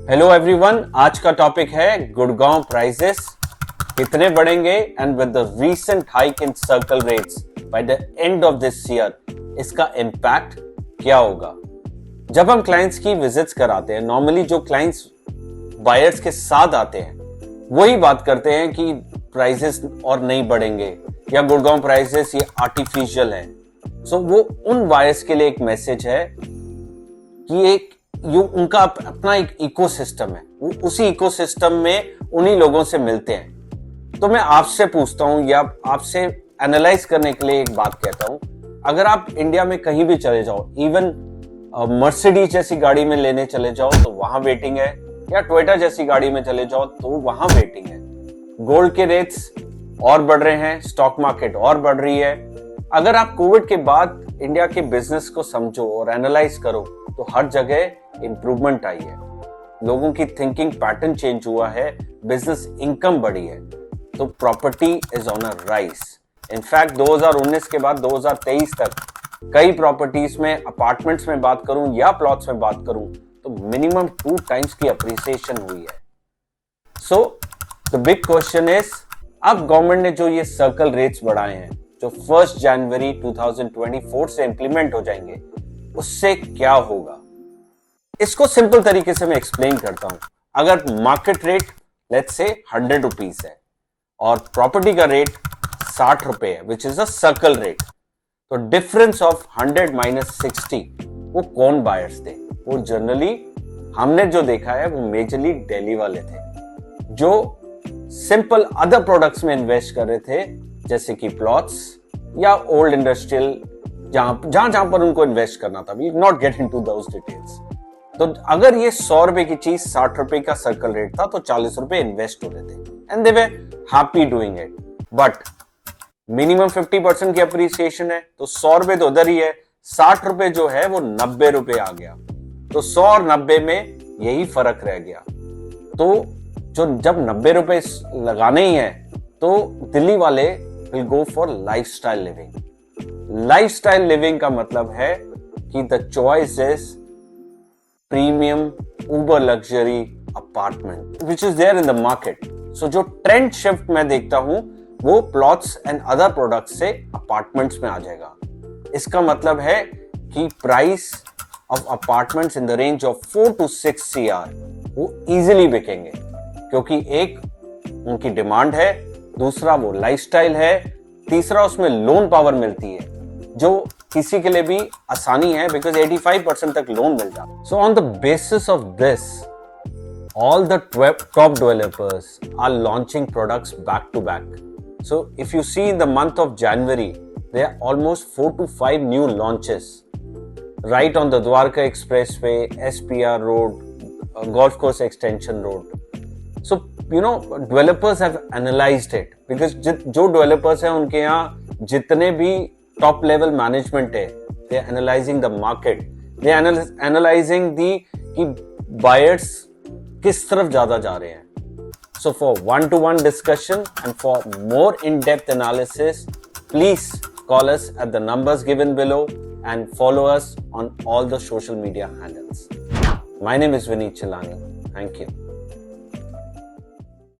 Hello everyone, आज का topic है गुड़गांव प्राइसेस कितने बढ़ेंगे and with the recent hike in circle rates by the end of this year इसका इम्पैक्ट क्या होगा। जब हम क्लाइंट्स की विजिट्स कराते हैं, नॉर्मली जो क्लाइंट्स बायर्स के साथ आते हैं वही बात करते हैं कि प्राइसेस और नहीं बढ़ेंगे या गुड़गांव प्राइसेस ये आर्टिफिशियल है। सो वो उन बायर्स के लिए एक मैसेज है कि एक उनका अपना एक इकोसिस्टम है, वो उसी इकोसिस्टम में उन्हीं लोगों से मिलते हैं। तो मैं आपसे पूछता हूं या आपसे एनालाइज करने के लिए एक बात कहता हूं, अगर आप इंडिया में कहीं भी चले जाओ, इवन मर्सिडीज जैसी गाड़ी में लेने चले जाओ तो वहां वेटिंग है, या टोयोटा जैसी गाड़ी में चले जाओ तो वहां वेटिंग है। गोल्ड के रेट्स और बढ़ रहे हैं, स्टॉक मार्केट और बढ़ रही है। अगर आप कोविड के बाद इंडिया के बिजनेस को समझो और एनालाइज करो तो हर जगह इंप्रूवमेंट आई है, लोगों की थिंकिंग पैटर्न चेंज हुआ है, बिजनेस इनकम बढ़ी है, तो property is on a rise. In fact 2019 के बाद 2023 तक कई प्रॉपर्टीज में, अपार्टमेंट्स में बात करूं या प्लॉट्स में बात करूं तो मिनिमम 2 टाइम्स की अप्रिसिएशन हुई है। So the big question is, अब गवर्नमेंट ने जो ये सर्कल रेट्स बढ़ाए हैं जो 1 जनवरी 2024 से इंप्लीमेंट हो जाएंगे, उससे क्या होगा इसको सिंपल तरीके से मैं एक्सप्लेन करता हूं। अगर market rate let's say 100 rupees है और प्रॉपर्टी का रेट 60 रुपए है, which is a circle rate, तो डिफरेंस ऑफ 100 माइनस 60 वो कौन बायर्स थे? वो जनरली हमने जो देखा है वो मेजरली दिल्ली वाले थे जो सिंपल अदर प्रोडक्ट्स में इन्वेस्ट कर रहे थे, जैसे कि प्लॉट्स या ओल्ड इंडस्ट्रियल, जहां पर उनको इन्वेस्ट करना था। We not get into those details. तो अगर ये 100 रुपए की चीज 60 रुपए का सर्कल रेट था तो 40 रुपए इन्वेस्ट हो रहे थे and they were happy doing it. But minimum 50% की अप्रिसिएशन है तो 100 रुपए तो उधर ही है, 60 रुपए जो है वो 90 रुपए आ गया, तो 100 और 90 में यही फर्क रह गया। तो जब 90 रुपए लगाने ही है तो दिल्ली वाले will go for lifestyle living. Lifestyle living का मतलब है कि the choice is premium uber luxury apartment which is there in the market. So जो ट्रेंड शिफ्ट मैं देखता हूं वो प्लॉट्स एंड अदर प्रोडक्ट्स से अपार्टमेंट्स में आ जाएगा। इसका मतलब है कि price of apartments in the range of 4 to 6 CR वो इजीली बिकेंगे, क्योंकि एक उनकी डिमांड है, दूसरा वो लाइफस्टाइल है, तीसरा उसमें लोन पावर मिलती है जो किसी के लिए भी आसानी है, बिकॉज 85% तक लोन मिल जाता है। So on the basis of this all the top developers are launching products back to back. So if you see in the month of January there are almost 4 to 5 new launches right on the Dwarka Expressway, SPR Road, Golf Course Extension Road. So you know, developers have analyzed it because जो developers हैं उनके यहाँ जितने भी top level management है, they are analyzing the market, they are analyzing कि buyers किस तरफ ज्यादा जा रहे हैं. So for one-to-one discussion and for more in-depth analysis, please call us at the numbers given below and follow us on all the social media handles. My name is Vineet Chilani. Thank you.